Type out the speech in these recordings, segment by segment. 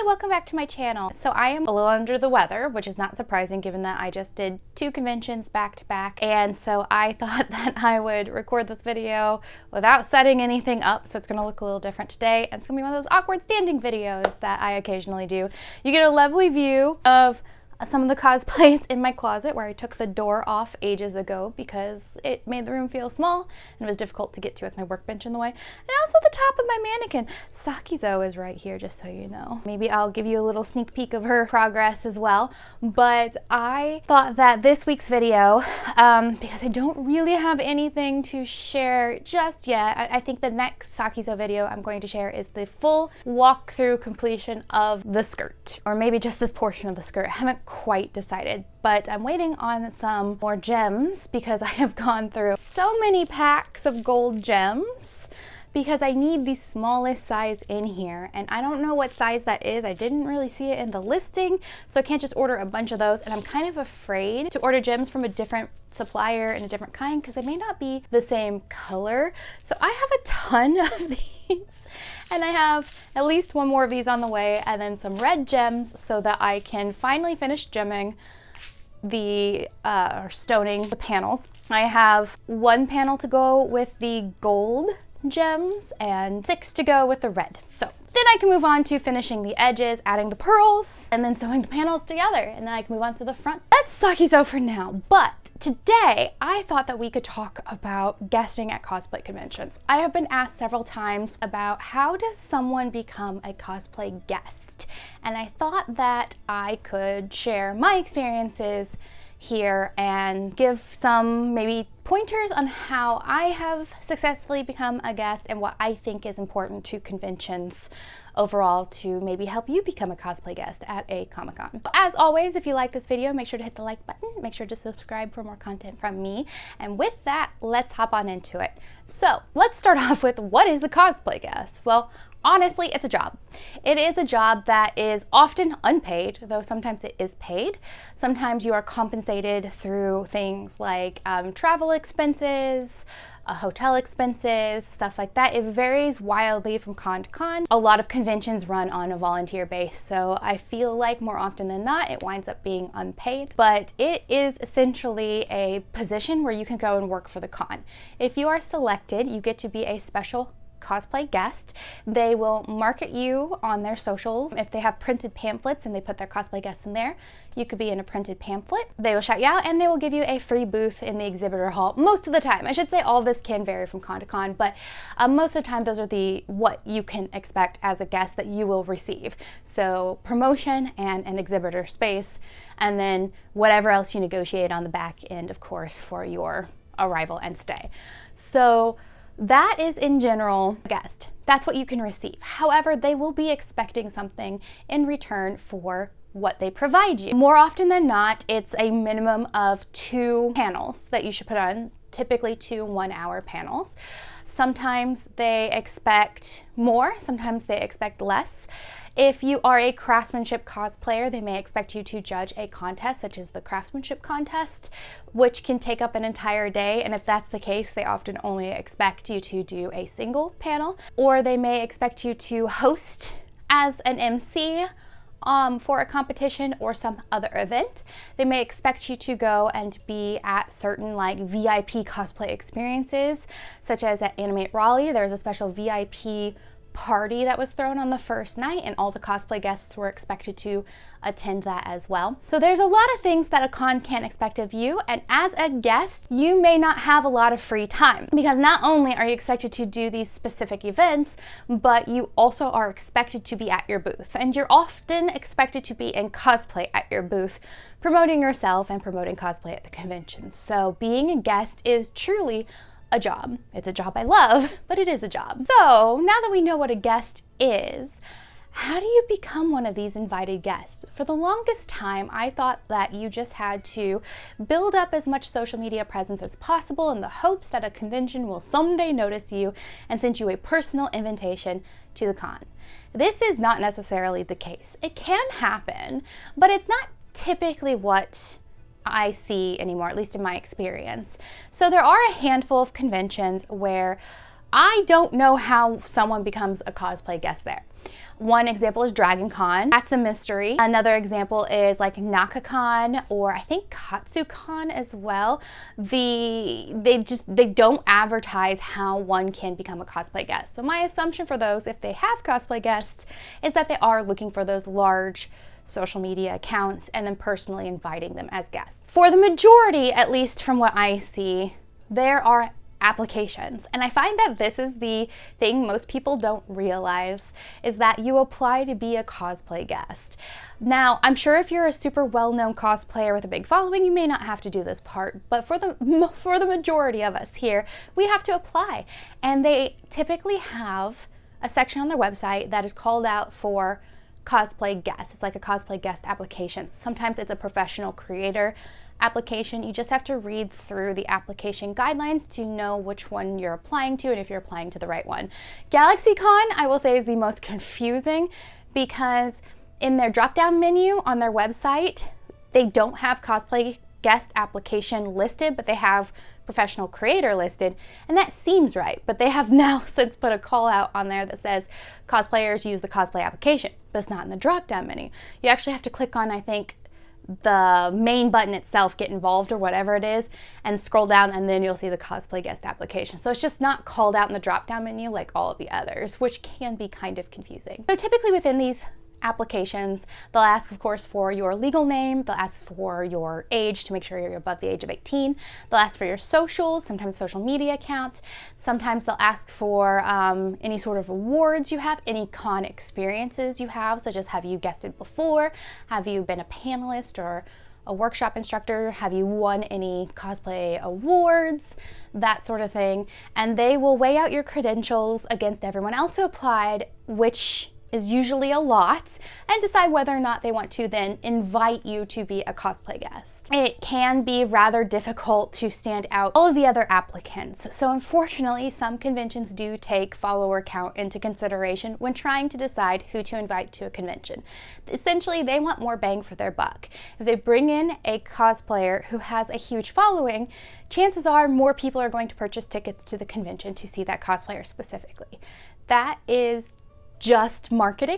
Hi, welcome back to my channel. So I am a little under the weather, which is not surprising given that I just did 2 conventions back to back. And so I thought that I would record this video without setting anything up. So it's gonna look a little different today. And it's gonna be one of those awkward standing videos that I occasionally do. You get a lovely view of some of the cosplays in my closet where I took the door off ages ago because it made the room feel small and it was difficult to get to with my workbench in the way. And also the top of my mannequin. Sakizo is right here, just so you know. Maybe I'll give you a little sneak peek of her progress as well. But I thought that this week's video, because I don't really have anything to share just yet, I think the next Sakizo video I'm going to share is the full walkthrough completion of the skirt, or maybe just this portion of the skirt. I haven't quite decided, but I'm waiting on some more gems because I have gone through so many packs of gold gems because I need the smallest size in here, and I don't know what size that is. I didn't really see it in the listing, so I can't just order a bunch of those, and I'm kind of afraid to order gems from a different supplier and a different kind because they may not be the same color. So I have a ton of these. And I have at least one more of these on the way, and then some red gems so that I can finally finish gemming the, or stoning the panels. I have 1 panel to go with the gold gems and 6 to go with the red. So then I can move on to finishing the edges, adding the pearls, and then sewing the panels together. And then I can move on to the front. That's Sakizo for now, but today I thought that we could talk about guesting at cosplay conventions. I have been asked several times about how does someone become a cosplay guest? And I thought that I could share my experiences here and give some maybe pointers on how I have successfully become a guest and what I think is important to conventions overall to maybe help you become a cosplay guest at a Comic-Con. As always, if you like this video, make sure to hit the like button, make sure to subscribe for more content from me. And with that, let's hop on into it. So let's start off with, what is a cosplay guest? Well, honestly, it's a job. It is a job that is often unpaid, though sometimes it is paid. Sometimes you are compensated through things like travel expenses, hotel expenses, stuff like that. It varies wildly from con to con. A lot of conventions run on a volunteer base, so I feel like more often than not, it winds up being unpaid. But it is essentially a position where you can go and work for the con. If you are selected, you get to be a special cosplay guest. They will market you on their socials. If they have printed pamphlets and they put their cosplay guests in there, you could be in a printed pamphlet. They will shout you out and they will give you a free booth in the exhibitor hall most of the time. I should say all of this can vary from con to con, but most of the time those are what you can expect as a guest that you will receive. So promotion and an exhibitor space, and then whatever else you negotiate on the back end, of course, for your arrival and stay. So that is in general a guest. That's what you can receive. However, they will be expecting something in return for what they provide you. More often than not, it's a minimum of 2 panels that you should put on, typically 2 one-hour panels. Sometimes they expect more, sometimes they expect less. If you are a craftsmanship cosplayer, they may expect you to judge a contest, such as the craftsmanship contest, which can take up an entire day. And if that's the case, they often only expect you to do a single panel, or they may expect you to host as an MC for a competition or some other event. They may expect you to go and be at certain like VIP cosplay experiences, such as at Animate Raleigh. There's a special VIP party that was thrown on the first night, and all the cosplay guests were expected to attend that as well. So there's a lot of things that a con can't expect of you, and as a guest, you may not have a lot of free time because not only are you expected to do these specific events, but you also are expected to be at your booth, and you're often expected to be in cosplay at your booth, promoting yourself and promoting cosplay at the convention. So being a guest is truly a job. It's a job I love, but it is a job. So now that we know what a guest is, how do you become one of these invited guests? For the longest time, I thought that you just had to build up as much social media presence as possible in the hopes that a convention will someday notice you and send you a personal invitation to the con. This is not necessarily the case. It can happen, but it's not typically what I see anymore, at least in my experience. So there are a handful of conventions where I don't know how someone becomes a cosplay guest there. One example is Dragon Con. That's a mystery. Another example is like NakaCon, or I think KatsuCon as well. They don't advertise how one can become a cosplay guest. So my assumption for those, if they have cosplay guests, is that they are looking for those large social media accounts and then personally inviting them as guests. For the majority, at least from what I see, there are applications. And I find that this is the thing most people don't realize, is that you apply to be a cosplay guest. Now, I'm sure if you're a super well-known cosplayer with a big following, you may not have to do this part, but for the majority of us here, we have to apply. And they typically have a section on their website that is called out for cosplay guests. It's like a cosplay guest application. Sometimes it's a professional creator application. You just have to read through the application guidelines to know which one you're applying to and if you're applying to the right one. GalaxyCon, I will say, is the most confusing because in their drop-down menu on their website, they don't have cosplay guest application listed, but they have professional creator listed, and that seems right. But they have now since put a call out on there that says cosplayers use the cosplay application, but it's not in the drop-down menu. You actually have to click on, I think, the main button itself, get involved or whatever it is, and scroll down, and then you'll see the cosplay guest application. So it's just not called out in the drop down menu like all of the others, which can be kind of confusing. So typically within these applications, they'll ask, of course, for your legal name, they'll ask for your age to make sure you're above the age of 18, they'll ask for your socials, sometimes social media account, sometimes they'll ask for any sort of awards you have, any con experiences you have, such as have you guested before, have you been a panelist or a workshop instructor, have you won any cosplay awards, that sort of thing. And they will weigh out your credentials against everyone else who applied, which is usually a lot, and decide whether or not they want to then invite you to be a cosplay guest. It can be rather difficult to stand out all of the other applicants. So unfortunately, some conventions do take follower count into consideration when trying to decide who to invite to a convention. Essentially, they want more bang for their buck. If they bring in a cosplayer who has a huge following, chances are more people are going to purchase tickets to the convention to see that cosplayer specifically. That is just marketing,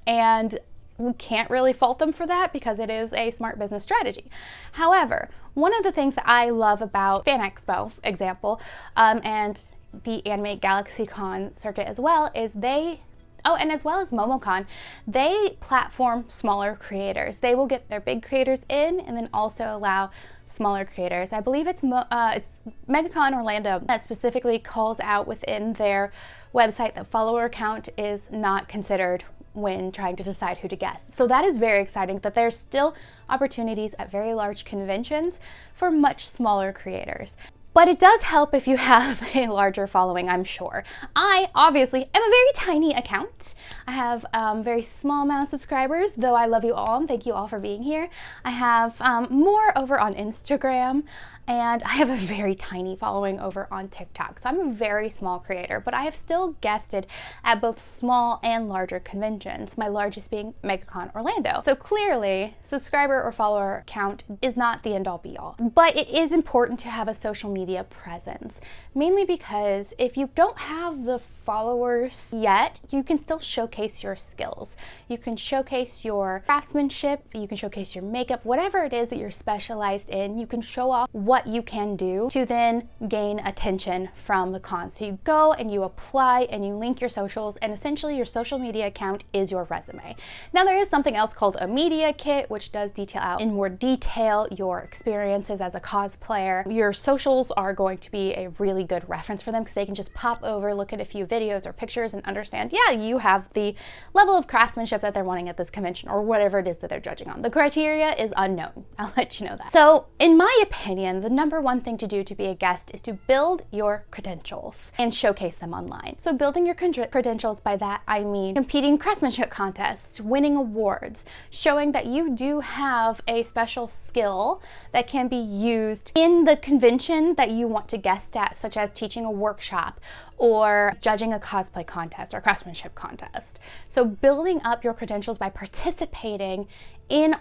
and we can't really fault them for that because it is a smart business strategy. However, one of the things that I love about Fan Expo, example, and the Anime Galaxy Con circuit as well, is and as well as MomoCon, they platform smaller creators. They will get their big creators in and then also allow smaller creators. I believe it's MegaCon Orlando that specifically calls out within their website that follower count is not considered when trying to decide who to guest. So that is very exciting that there's still opportunities at very large conventions for much smaller creators. But it does help if you have a larger following, I'm sure. I obviously am a very tiny account. I have a very small amount of subscribers, though I love you all and thank you all for being here. I have more over on Instagram, and I have a very tiny following over on TikTok. So I'm a very small creator, but I have still guested at both small and larger conventions, my largest being MegaCon Orlando. So clearly, subscriber or follower count is not the end all be all. But it is important to have a social media presence, mainly because if you don't have the followers yet, you can still showcase your skills. You can showcase your craftsmanship, you can showcase your makeup, whatever it is that you're specialized in, you can show off what you can do to then gain attention from the con. So you go and you apply and you link your socials, and essentially your social media account is your resume. Now there is something else called a media kit, which does detail out in more detail your experiences as a cosplayer. Your socials are going to be a really good reference for them because they can just pop over, look at a few videos or pictures and understand, yeah, you have the level of craftsmanship that they're wanting at this convention or whatever it is that they're judging on. The criteria is unknown. I'll let you know that. So in my opinion, the number one thing to do to be a guest is to build your credentials and showcase them online. So building your credentials, by that I mean competing craftsmanship contests, winning awards, showing that you do have a special skill that can be used in the convention that you want to guest at, such as teaching a workshop or judging a cosplay contest or craftsmanship contest. So building up your credentials by participating in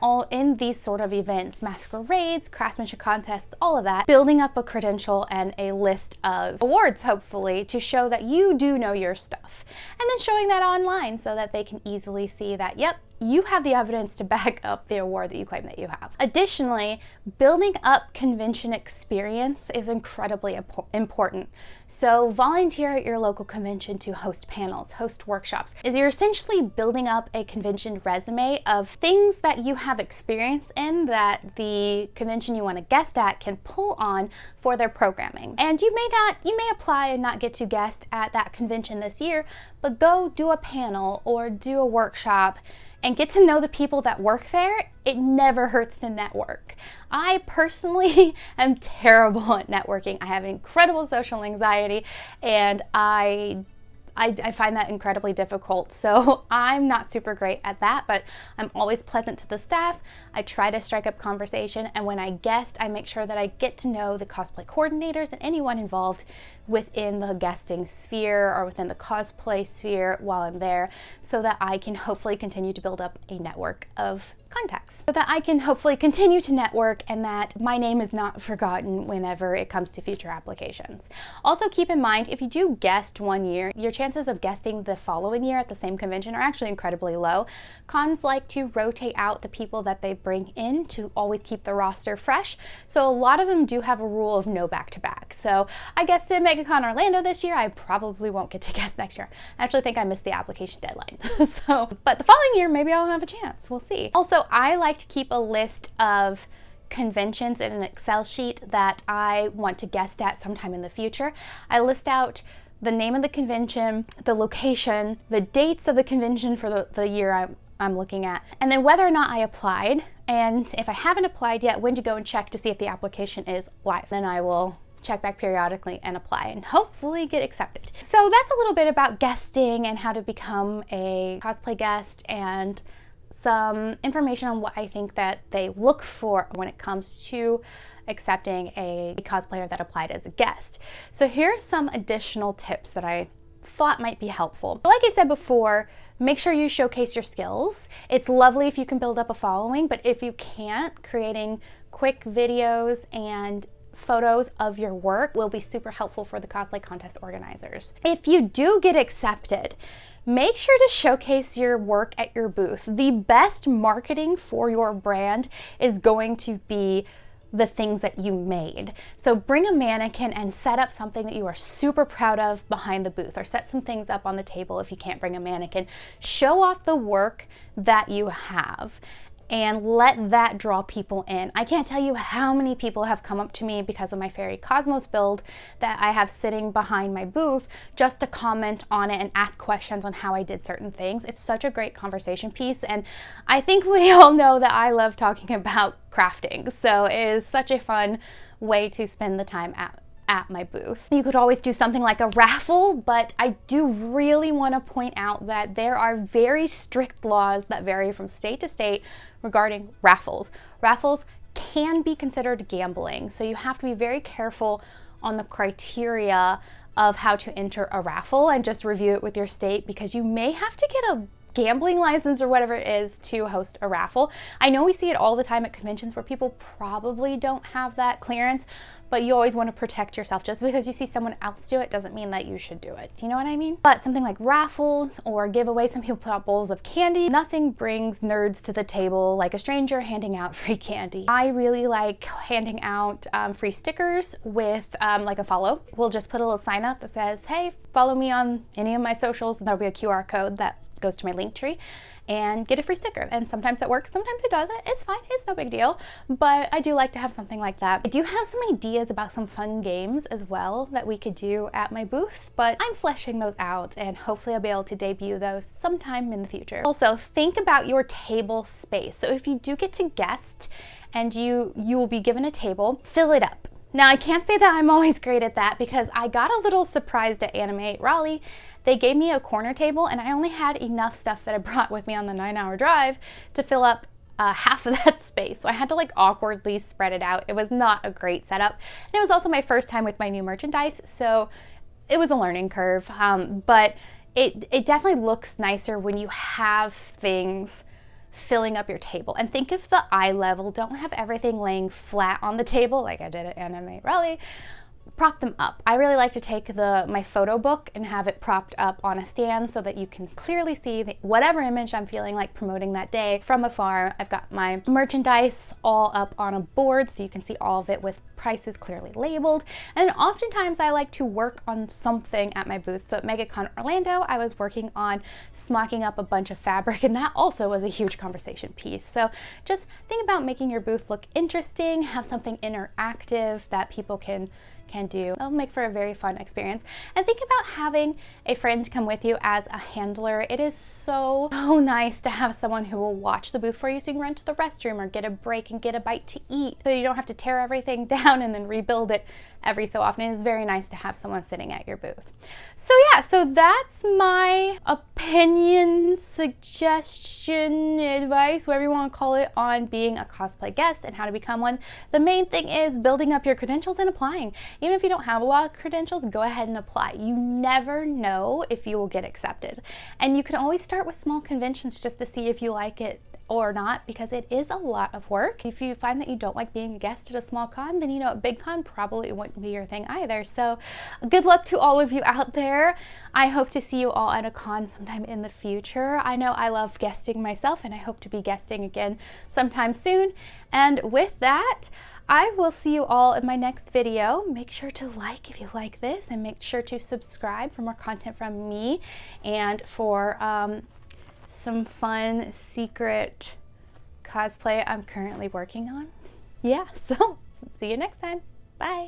these sort of events, masquerades, craftsmanship contests, all of that, building up a credential and a list of awards, hopefully, to show that you do know your stuff. And then showing that online so that they can easily see that, yep, you have the evidence to back up the award that you claim that you have. Additionally, building up convention experience is incredibly important. So volunteer at your local convention to host panels, host workshops. You're essentially building up a convention resume of things that you have experience in that the convention you want to guest at can pull on for their programming. And you may apply and not get to guest at that convention this year, but go do a panel or do a workshop and get to know the people that work there. It never hurts to network. I personally am terrible at networking. I have incredible social anxiety, and I find that incredibly difficult. So I'm not super great at that, but I'm always pleasant to the staff. I try to strike up conversation, and when I guest, I make sure that I get to know the cosplay coordinators and anyone involved within the guesting sphere or within the cosplay sphere while I'm there, so that I can hopefully continue to build up a network of contacts, so that I can hopefully continue to network and that my name is not forgotten whenever it comes to future applications. Also keep in mind, if you do guest one year, your chances of guesting the following year at the same convention are actually incredibly low. Cons like to rotate out the people that they bring in to always keep the roster fresh, so a lot of them do have a rule of no back-to-back. So I guessed at MegaCon Orlando this year. I probably won't get to guest next year. I actually think I missed the application deadline. But the following year, maybe I'll have a chance. We'll see. Also, I like to keep a list of conventions in an Excel sheet that I want to guest at sometime in the future. I list out the name of the convention, the location, the dates of the convention for the year I'm looking at, and then whether or not I applied, and if I haven't applied yet, when to go and check to see if the application is live. Then I will check back periodically and apply and hopefully get accepted. So that's a little bit about guesting and how to become a cosplay guest, and some information on what I think that they look for when it comes to accepting a cosplayer that applied as a guest. So here are some additional tips that I thought might be helpful. Like I said before, make sure you showcase your skills. It's lovely if you can build up a following, but if you can't, creating quick videos and photos of your work will be super helpful for the cosplay contest organizers. If you do get accepted, make sure to showcase your work at your booth. The best marketing for your brand is going to be the things that you made. So bring a mannequin and set up something that you are super proud of behind the booth, or set some things up on the table if you can't bring a mannequin. Show off the work that you have and let that draw people in. I can't tell you how many people have come up to me because of my Fairy Cosmos build that I have sitting behind my booth just to comment on it and ask questions on how I did certain things. It's such a great conversation piece, and I think we all know that I love talking about crafting, so it is such a fun way to spend the time at my booth. You could always do something like a raffle, but I do really want to point out that there are very strict laws that vary from state to state regarding raffles. Raffles can be considered gambling, so you have to be very careful on the criteria of how to enter a raffle and just review it with your state, because you may have to get a gambling license or whatever it is to host a raffle. I know we see it all the time at conventions where people probably don't have that clearance, but you always want to protect yourself. Just because you see someone else do it doesn't mean that you should do it. Do you know what I mean? But something like raffles or giveaways, some people put out bowls of candy. Nothing brings nerds to the table like a stranger handing out free candy. I really like handing out free stickers with like a follow. We'll just put a little sign up that says, hey, follow me on any of my socials, and there'll be a QR code that goes to my link tree, and get a free sticker. And sometimes that works, sometimes it doesn't. It's fine, it's no big deal, but I do like to have something like that. I do have some ideas about some fun games as well that we could do at my booth, but I'm fleshing those out, and hopefully I'll be able to debut those sometime in the future. Also, think about your table space. So if you do get to guest and you will be given a table, fill it up. Now, I can't say that I'm always great at that, because I got a little surprised at Animate Raleigh. They gave me a corner table, and I only had enough stuff that I brought with me on the 9-hour drive to fill up half of that space. So I had to like awkwardly spread it out. It was not a great setup. And it was also my first time with my new merchandise, so it was a learning curve. But it definitely looks nicer when you have things filling up your table. And think of the eye level. Don't have everything laying flat on the table like I did at Anime Rally. Prop them up. I really like to take my photo book and have it propped up on a stand so that you can clearly see whatever image I'm feeling like promoting that day from afar. I've got my merchandise all up on a board so you can see all of it with prices clearly labeled. And oftentimes I like to work on something at my booth. So at MegaCon Orlando, I was working on smocking up a bunch of fabric, and that also was a huge conversation piece. So just think about making your booth look interesting, have something interactive that people can do. It'll make for a very fun experience. And think about having a friend come with you as a handler. It is so nice to have someone who will watch the booth for you so you can run to the restroom or get a break and get a bite to eat, so you don't have to tear everything down and then rebuild it every so often. It is very nice to have someone sitting at your booth. So yeah, so that's my opinion, suggestion, advice, whatever you want to call it, on being a cosplay guest and how to become one. The main thing is building up your credentials and applying. Even if you don't have a lot of credentials, go ahead and apply. You never know if you will get accepted. And you can always start with small conventions just to see if you like it or not, because it is a lot of work. If you find that you don't like being a guest at a small con, then a big con probably wouldn't be your thing either. So good luck to all of you out there. I hope to see you all at a con sometime in the future. I know I love guesting myself, and I hope to be guesting again sometime soon. And with that, I will see you all in my next video. Make sure to like if you like this, and make sure to subscribe for more content from me and for some fun secret cosplay I'm currently working on. Yeah, so see you next time. Bye.